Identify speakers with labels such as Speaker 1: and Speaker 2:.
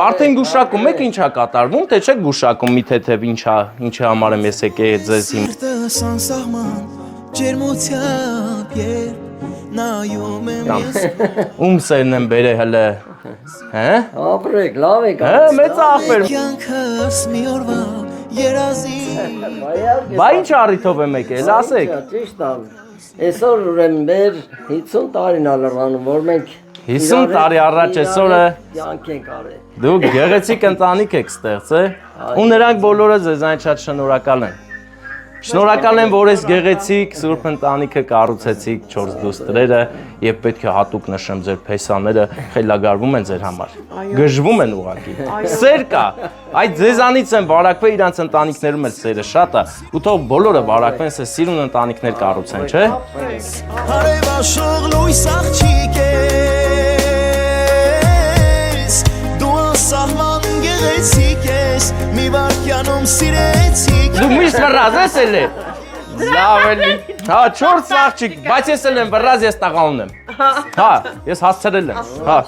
Speaker 1: Արդեն գուշակում եք ինչա կատարվում, թե չեք գուշակում մի թեթև ինչի համար եմ ես եկել ձեզ հիմա։ Ում սերն եմ բերե հլը, հե?
Speaker 2: Ապրեք, լավ եք։
Speaker 1: Հե, մեծ ախպեր։ Բա ինչ առիթով եմ եկել, ասեք։
Speaker 2: Ճիշտ է։ Այսօր ուրեմն մեր 50 տարին ալրանում, որ մենք
Speaker 1: 50 տարի առաջ այսօրը
Speaker 2: կյանք ենք արել։
Speaker 1: դուք գեղեցիկ ընտանիք եք ստեղծել ու նրանք բոլորը ձեզանից շատ շնորհակալ են։ Շնորհակալ եմ, որ այս գեղեցիկ սուրբ ընտանիքը կառուցեցիք 4 դուստրերը եւ պետք է հատուկ նշեմ ձեր փեսաները խելագարվում են ձեր համար։ Գժվում են ուղղակի։ Սեր կա։ Այդ ձեզանից են վարակվել իրանց ընտանիքներում էլ սերը շատ է։ Ու թող բոլորը վարակվեն, սա սիրուն ընտանիքներ կառուցեն, չէ՞։ Դու միշտ վռազ ես էլի։ Լավ էլի։ Հա, 4 աղջիկ, բայց ես էլ եմ վռազ, ես տղա ունեմ։ Հա, ես հասցրել եմ։ Հա։